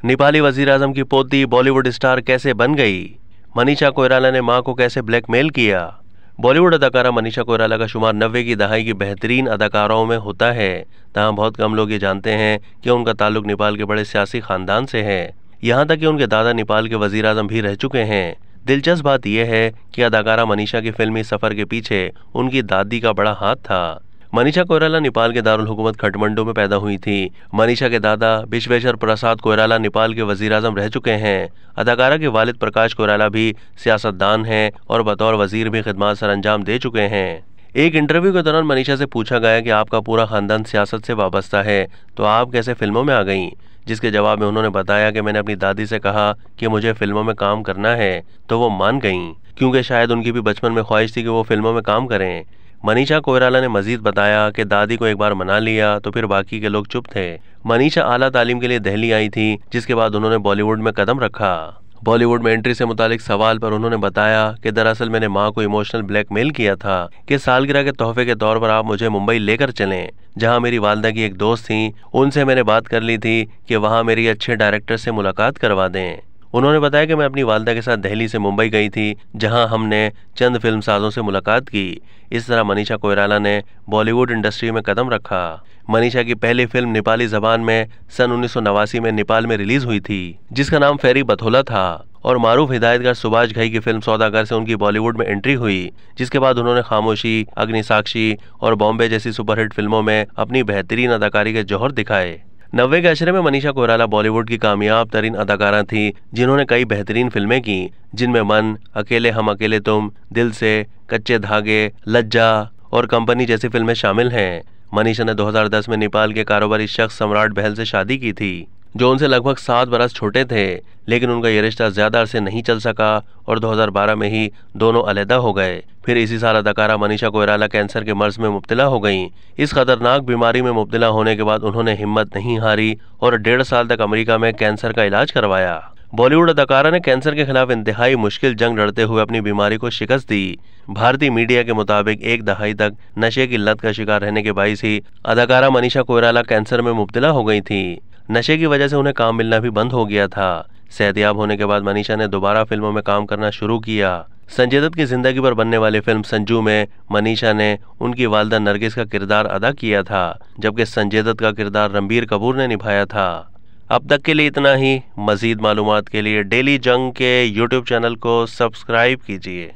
नेपाली वजीर आजम की पोती बॉलीवुड स्टार कैसे बन गई? मनीषा कोइराला ने मां को कैसे ब्लैकमेल किया? बॉलीवुड अदाकारा मनीषा कोइराला का शुमार 90 की दहाई की बेहतरीन अदाकाराओं में होता है। तहां बहुत कम लोग ये जानते हैं कि उनका ताल्लुक नेपाल के बड़े सियासी खानदान से है। यहाँ तक कि उनके दादा नेपाल के वजीर आजम भी रह चुके हैं। दिलचस्प बात यह है कि अदाकारा मनीषा के फिल्मी सफर के पीछे उनकी दादी का बड़ा हाथ था। मनीषा कोइराला नेपाल के दारुल हुकूमत काठमांडू में पैदा हुई थी। मनीषा के दादा विश्वेश्वर प्रसाद कोइराला नेपाल के वजीर आजम रह चुके हैं। अदाकारा के वालिद प्रकाश कोइराला भी सियासतदान हैं और बतौर वजीर भी खिदमत सर अंजाम दे चुके हैं। एक इंटरव्यू के दौरान मनीषा से पूछा गया कि आपका पूरा खानदान सियासत से वाबस्ता है, तो आप कैसे फिल्मों में आ गईं? जिसके जवाब में उन्होंने बताया कि मैंने अपनी दादी से कहा कि मुझे फिल्मों में काम करना है, तो वो मान गईं, क्योंकि शायद उनकी भी बचपन में ख्वाहिश थी कि वो फिल्मों में काम करें। मनीषा कोइराला ने मजीद बताया कि दादी को एक बार मना लिया तो फिर बाकी के लोग चुप थे। मनीषा आला तालीम के लिए दिल्ली आई थी, जिसके बाद उन्होंने बॉलीवुड में कदम रखा। बॉलीवुड में एंट्री से मुतालिक सवाल पर उन्होंने बताया कि दरअसल मैंने मां को इमोशनल ब्लैकमेल किया था कि सालगिरह के तोहफे के तौर पर आप मुझे मुंबई लेकर चलें, जहां मेरी वालदा की एक दोस्त थी। उनसे मैंने बात कर ली थी कि वहां मेरी अच्छे डायरेक्टर से मुलाकात करवा दें। उन्होंने बताया कि मैं अपनी वालदा के साथ दिल्ली से मुंबई गई थी, जहां हमने चंद फिल्म साजों से मुलाकात की। इस तरह मनीषा कोइराला ने बॉलीवुड इंडस्ट्री में कदम रखा। मनीषा की पहली फिल्म नेपाली जबान में सन 1989 में नेपाल में रिलीज हुई थी, जिसका नाम फेरी बथोला था, और मारूफ हिदायतगर सुभाष घई की फिल्म सौदागर से उनकी बॉलीवुड में एंट्री हुई, जिसके बाद उन्होंने खामोशी, अग्निसाक्षी और बॉम्बे जैसी सुपरहिट फिल्मों में अपनी बेहतरीन अदाकारी के जौहर दिखाए। 90 के अशरे में मनीषा कोइराला बॉलीवुड की कामयाब तरीन अदाकारा थी, जिन्होंने कई बेहतरीन फिल्में की, जिनमें मन, अकेले हम अकेले तुम, दिल से, कच्चे धागे, लज्जा और कंपनी जैसी फिल्में शामिल हैं। मनीषा ने 2010 में नेपाल के कारोबारी शख्स सम्राट बहल से शादी की थी, जो उनसे लगभग 7 बरस छोटे थे, लेकिन उनका यह रिश्ता ज्यादा अरसे नहीं चल सका और 2012 में ही दोनों अलहदा हो गए। फिर इसी साल अदाकारा मनीषा कोइराला कैंसर के मर्ज में मुब्तला हो गईं। इस खतरनाक बीमारी में मुब्तला होने के बाद उन्होंने हिम्मत नहीं हारी और 1.5 साल तक अमेरिका में कैंसर का इलाज करवाया। बॉलीवुड अदाकारा ने कैंसर के खिलाफ इंतहाई मुश्किल जंग लड़ते हुए अपनी बीमारी को शिकस्त दी। भारतीय मीडिया के मुताबिक एक दहाई तक नशे की लत का शिकार रहने के बाइस ही अदाकारा मनीषा कोइराला कैंसर में मुब्तला हो गई थी। नशे की वजह से उन्हें काम मिलना भी बंद हो गया था। सेहतयाब होने के बाद मनीषा ने दोबारा फिल्मों में काम करना शुरू किया। संजय दत्त की जिंदगी पर बनने वाली फिल्म संजू में मनीषा ने उनकी वालदा नरगिस का किरदार अदा किया था, जबकि संजय दत्त का किरदार रणबीर कपूर ने निभाया था। अब तक के लिए इतना ही। मजीद मालूमात के लिए डेली जंग के यूट्यूब चैनल को सब्सक्राइब कीजिए।